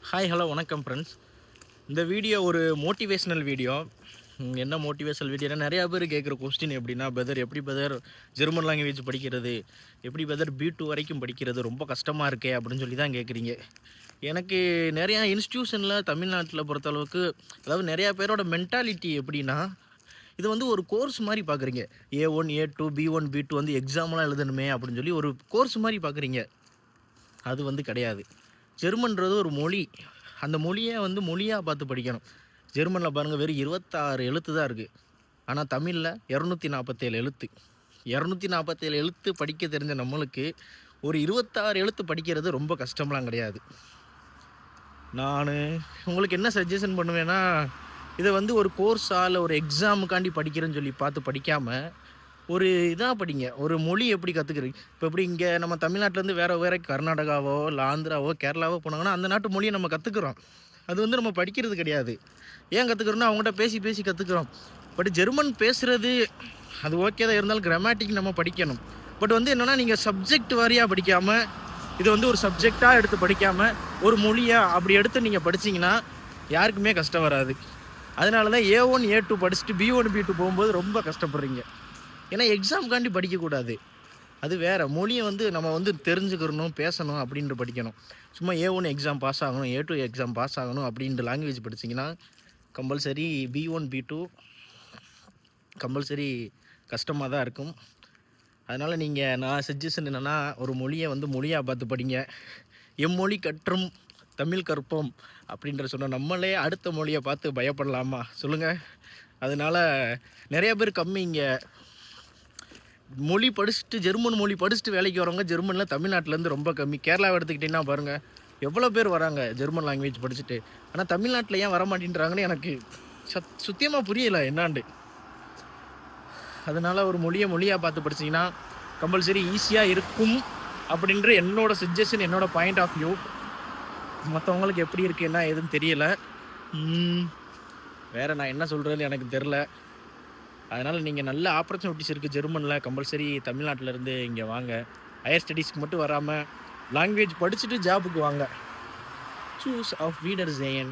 Hi hello வணக்கம் friends. இந்த video ஒரு மோட்டிவேஷ்னல் வீடியோ. என்ன மோட்டிவேஷனல் வீடியோனா, நிறையா பேர் கேட்குற கொஸ்டின் எப்படின்னா, பிரதர் எப்படி பிரதர் ஜெர்மன் லாங்குவேஜ் படிக்கிறது, எப்படி பிரதர் B2 வரைக்கும் படிக்கிறது ரொம்ப கஷ்டமாக இருக்கே அப்படின்னு சொல்லி தான் கேட்குறீங்க. எனக்கு நிறையா இன்ஸ்டியூஷனில் தமிழ்நாட்டில் பொறுத்தளவுக்கு, அதாவது நிறையா பேரோட மென்டாலிட்டி எப்படின்னா, இது வந்து ஒரு கோர்ஸ் மாதிரி பார்க்குறீங்க. A1 A2 B1 B2 வந்து எக்ஸாம்லாம் எழுதணுமே அப்படின்னு சொல்லி ஒரு கோர்ஸ் மாதிரி பார்க்குறீங்க. அது வந்து கிடையாது. ஜெர்மன்றது ஒரு மொழி. அந்த மொழியை வந்து மொழியாக பார்த்து படிக்கணும். ஜெர்மனில் பாருங்கள், வெறும் 26 எழுத்து தான் இருக்குது. ஆனால் தமிழில் 247 எழுத்து. 247 எழுத்து படிக்க தெரிஞ்ச நம்மளுக்கு ஒரு 26 எழுத்து படிக்கிறது ரொம்ப கஷ்டம்லாம் கிடையாது. நான் உங்களுக்கு என்ன சஜஷன் பண்ணுவேன்னா, இதை வந்து ஒரு கோர்ஸாக இல்லை ஒரு எக்ஸாமுக்காண்டி படிக்கிறேன்னு சொல்லி பார்த்து படிக்காமல், ஒரு இதாக படிங்க. ஒரு மொழி எப்படி கற்றுக்குறீங்க, இப்போ எப்படி இங்கே நம்ம தமிழ்நாட்டிலேருந்து வேறு கர்நாடகாவோ இல்லை ஆந்திராவோ கேரளாவோ போனாங்கன்னா அந்த நாட்டு மொழியை நம்ம கற்றுக்குறோம். அது வந்து நம்ம படிக்கிறது கிடையாது. ஏன் கற்றுக்குறோன்னா, அவங்கள்ட்ட பேசி பேசி கற்றுக்குறோம். பட் ஜெர்மன் பேசுகிறது அது ஓகே தான், இருந்தாலும் கிராமட்டிக் நம்ம படிக்கணும். பட் வந்து என்னென்னா, நீங்கள் சப்ஜெக்ட் வாரியாக படிக்காமல், இது வந்து ஒரு சப்ஜெக்டாக எடுத்து படிக்காமல், ஒரு மொழியாக அப்படி எடுத்து நீங்கள் படிச்சிங்கன்னா யாருக்குமே கஷ்டம் வராது. அதனால தான் A1 A2 படிச்சுட்டு B1 B2 போகும்போது ரொம்ப கஷ்டப்படுறீங்க. ஏன்னா எக்ஸாமுக்காண்டி படிக்கக்கூடாது. அது வேறு மொழியை வந்து நம்ம வந்து தெரிஞ்சுக்கிறணும், பேசணும் அப்படின்ட்டு படிக்கணும். சும்மா A1 எக்ஸாம் பாஸ் ஆகணும், A2 எக்ஸாம் பாஸ் ஆகணும் அப்படின்ட்டு லாங்குவேஜ் படிச்சிங்கன்னா கம்பல்சரி B1 B2 கம்பல்சரி கஷ்டமாக தான் இருக்கும். அதனால் நான் சஜஷன் என்னென்னா, ஒரு மொழியை வந்து மொழியாக பார்த்து படிங்க. எம்மொழி கற்றும் தமிழ் கற்போம் அப்படின்ற சொன்ன நம்மளே அடுத்த மொழியை பார்த்து பயப்படலாமா சொல்லுங்கள்? அதனால் நிறைய பேர் இங்கே மொழி படிச்சுட்டு, ஜெர்மன் மொழி படிச்சுட்டு வேலைக்கு வரவங்க ஜெர்மனில் தமிழ்நாட்டிலேருந்து ரொம்ப கம்மி. கேரளாவை எடுத்துக்கிட்டிங்கன்னா பாருங்கள், எவ்வளோ பேர் வராங்க ஜெர்மன் லாங்குவேஜ் படிச்சுட்டு. ஆனால் தமிழ்நாட்டில் ஏன் வர மாட்டேன்றாங்கன்னு எனக்கு சுத்தமாக புரியலை என்னாண்டு. அதனால் ஒரு மொழியாக பார்த்து படிச்சிங்கன்னா கம்பல்சரி ஈஸியாக இருக்கும் அப்படின்ற என்னோடய சஜஷன், என்னோடய பாயிண்ட் ஆஃப் வியூ. மற்றவங்களுக்கு எப்படி இருக்குது என்ன எதுன்னு தெரியலை. வேறு நான் என்ன சொல்கிறதுன்னு எனக்கு தெரில. அதனால் நீங்கள் நல்ல ஆப்பர்ச்சுனிட்டிஸ் இருக்குது ஜெர்மனில். கம்பல்சரி தமிழ்நாட்டிலேருந்து இங்கே வாங்க. ஹையர் ஸ்டடீஸ்க்கு மட்டும் வராமல் லாங்குவேஜ் படிச்சுட்டு ஜாபுக்கு வாங்க. சூஸ் ஆஃப் வீடர் ஜெயன்.